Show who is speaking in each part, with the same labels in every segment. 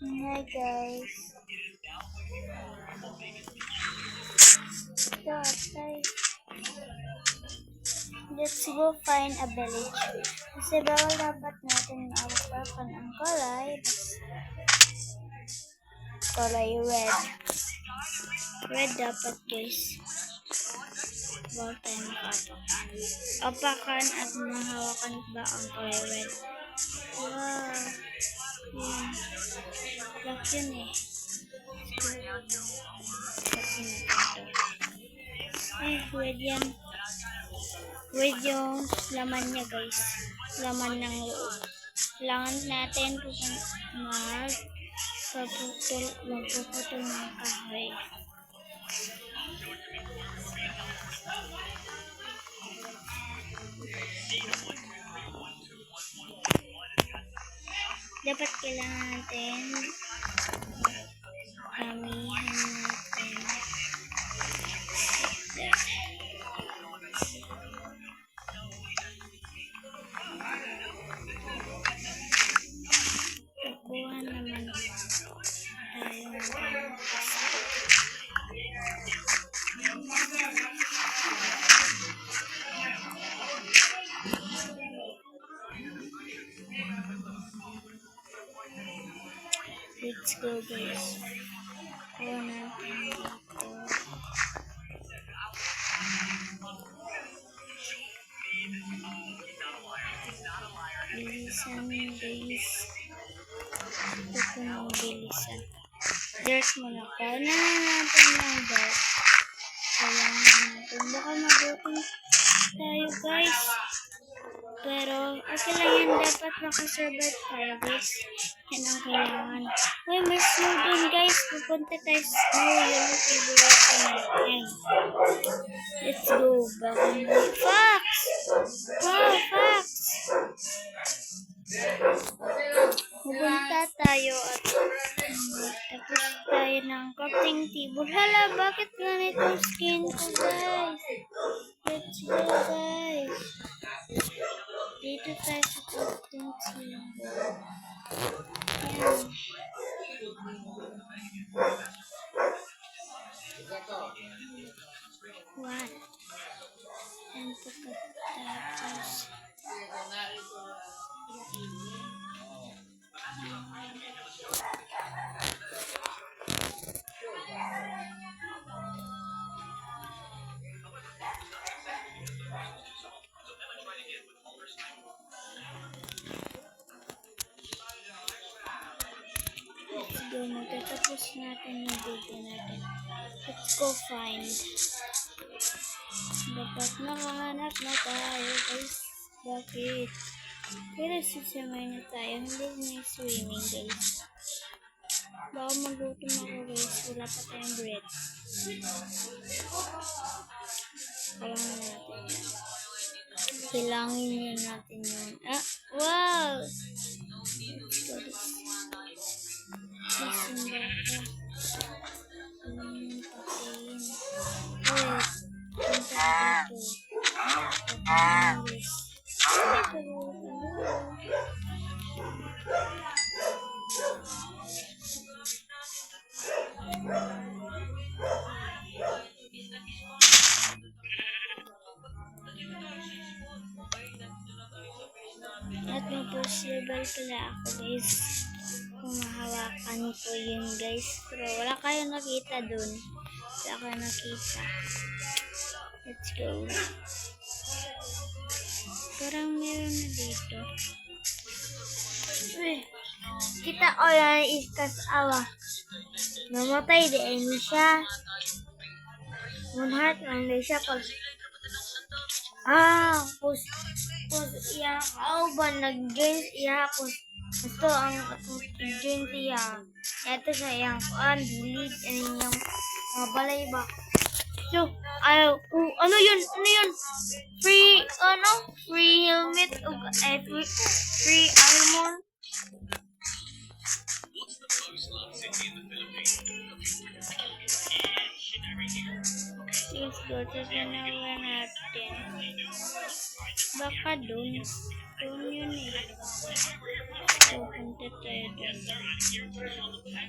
Speaker 1: Hi guys. Let's go find a village. Kasi bawal dapat natin maawakan ang kulay. Kulay red. Red dapat guys. Bawal tayo makapakan. Apakan at mahawakan ba ang kulay red? Wow. Yan. Black yun eh. Red yan. Red yung laman niya guys. Laman ng loob. Kailangan natin magpuputol ng kahoy. Dapat kailangan natin hamihan natin. Kukuha naman tayo ng let's go guys. Kuha natin dito. Bilisan guys. Ito ng bilisan. Dirt muna. Kuha na natin ng dirt. Kailangan natin. Baka magutom tayo guys. Pero okay lang yan. Dapat makasurvive tayo guys. Yan ang kailangan. Uy, may snow dun guys. Pupunta tayo sa snow. Yan ang favorite ko natin. Let's go. Fox! Wow, Fox! Pupunta tayo at tapos tayo ng crafting table. Hala, bakit ganito skin ko guys? Let's go guys. Dito tayo sa crafting table. Yan. One. And pagkatapos magtatapos natin yung video natin. Let's go find. Dapat nakahanap na tayo guys. Bakit? Pero susamay na tayo. Hindi na swimming guys. Baka magluto ako guys. Wala pa tayong bread. Kailangan natin yan. Kailangan yun natin yun. Ah! Wow! Let's go this. At mag-possible pala ako guys. Kung mahawakan ko yun guys. Pero wala kayong nakita dun. Wala kayong nakita. Let's go. Parang meron na dito. Uy. Kita o yan iskas awa. Namatay din siya. 1 heart lang din siya pag pus iya ba nag-join iya gusto ang join siya. Ito sa iyang delete and yung balay ba. So, ano yun? Free helmet o free armor. Sige, go to dalawa natin. Baka dun. Dun yun eh. So, punta tayo dun.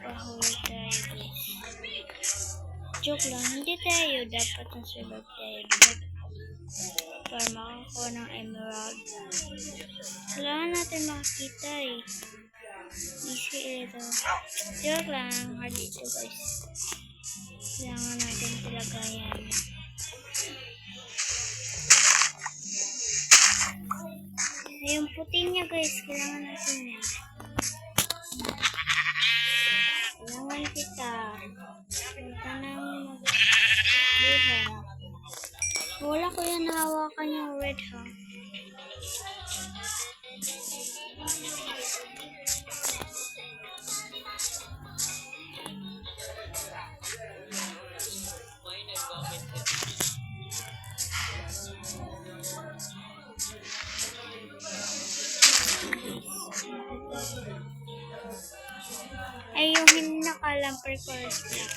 Speaker 1: Pahuli tayo dun. Joke lang, hindi tayo dapat nasulog tayo dun. Para makakuha ng emerald. Kailangan natin makakita eh. Easy ito. Joke lang, hard ito guys. Kailangan natin talaga yan. Yung puti niya guys, kailangan natin yan. Kailangan kita. Punta nang mag-buha. Wala ko yan nahawakan yung red ha. Ay, yung hindi nakalamper ko rin sila.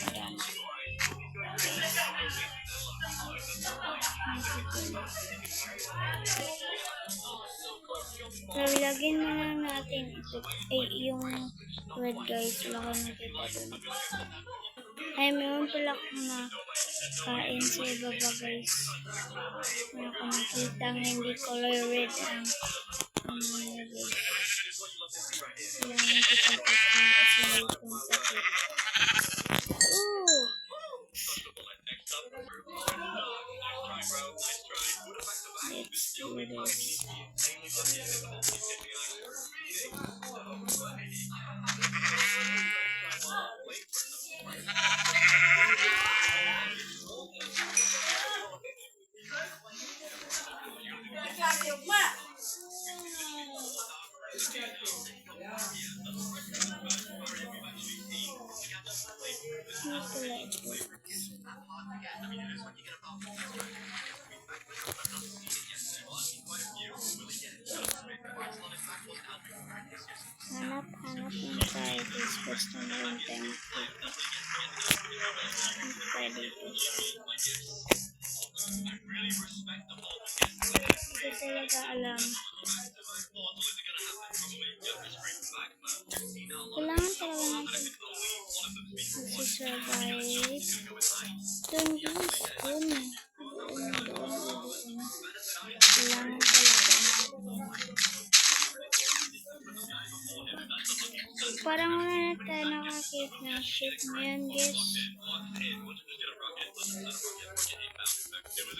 Speaker 1: Lalagyan mo lang natin ito. Ay, yung red guys. Wala ko nakita dun. Ay, mayroon pala akong nakain sa ibaba guys. Wala ko nakita ang hindi color red ang guys. Kailangan kita pagkain kasi may itong pati. Ooh! Let's do this. Hanap ng tayo guys. Basta na yung time dito. Pwede ito. Hindi talaga alam. Kailangan talaga natin mag-survive. Doon guys. Doon. Kailangan talaga. Parang wala na tayo nakakita ng ship ngayon guys.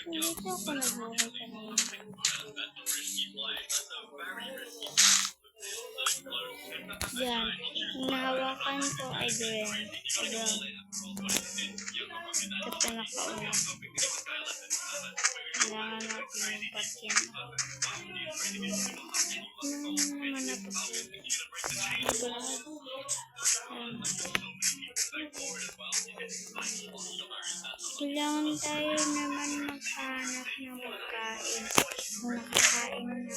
Speaker 1: Dito ako nabuhay kanina. Yan. Nahawakan ko ay brown. Ito nakauna. Kailangan natin yung patyan. Naman na patyan. Kailangan tayo naman maghanap ng pagkain. Kung nakakain na.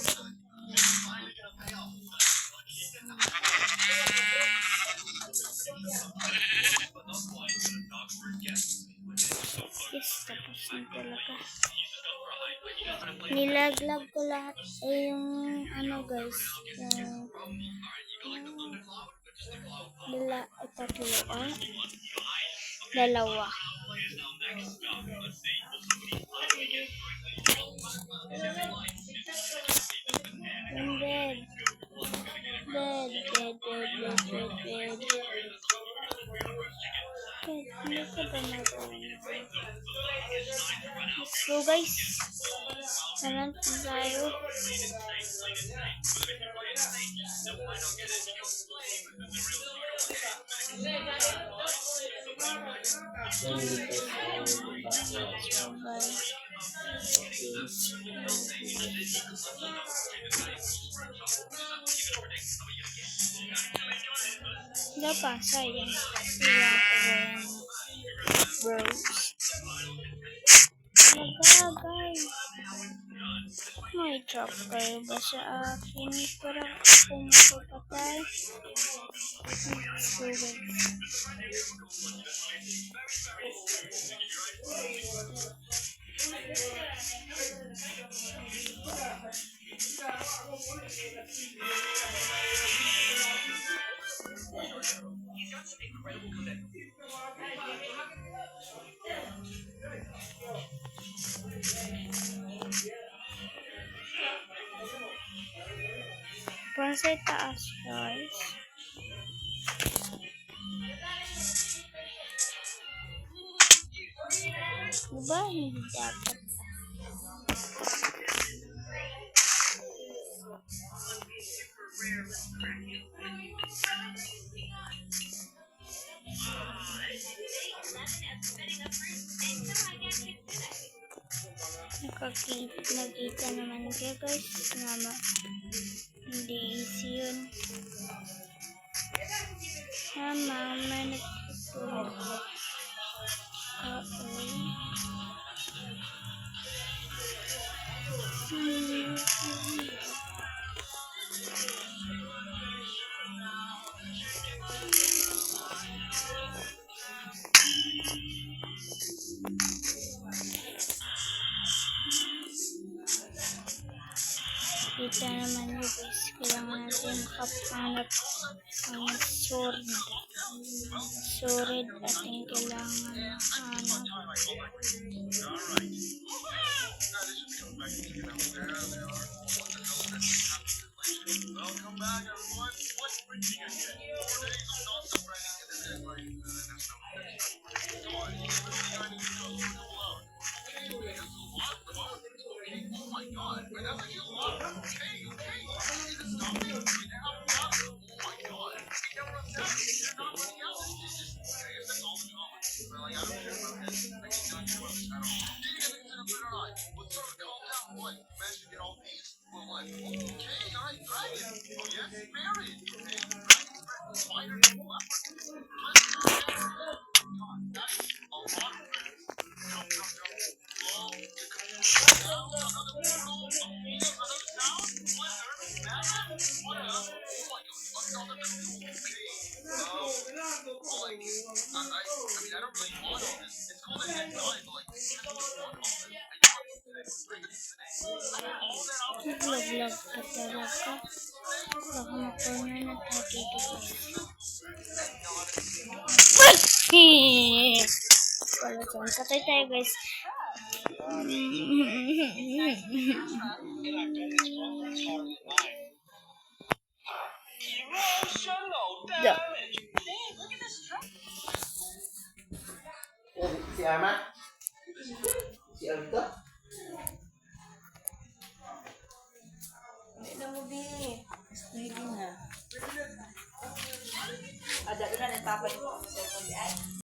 Speaker 1: Yes, tapos na talaga. Nilaglag ko lahat ay yung ano guys, yung dalawa. And dead. Hindi ko ba nagawa? Let's go guys. Salan tayo. Wala pa, sayang. Wala pa ba yan? Bros. Talaga, guys. may trap kayo ba sa akin para kung mapapatay? Spirit. Parang sa taas, guys. Diba? Hindi dapat. Nakita naman kayo, guys. Hindi easy yun. May nagtutulog. Kita naman yun, guys. Kailangan natin makapanap ang sword. Sword ating kailangan hanap. Naglag ka talaga. Baka mapunan at hakito, guys. Palasan. Patay tayo, guys.
Speaker 2: Si Ama? Si Alta?
Speaker 3: Hindi na mo, Bi. Pwede na. Ada na, natapad ko.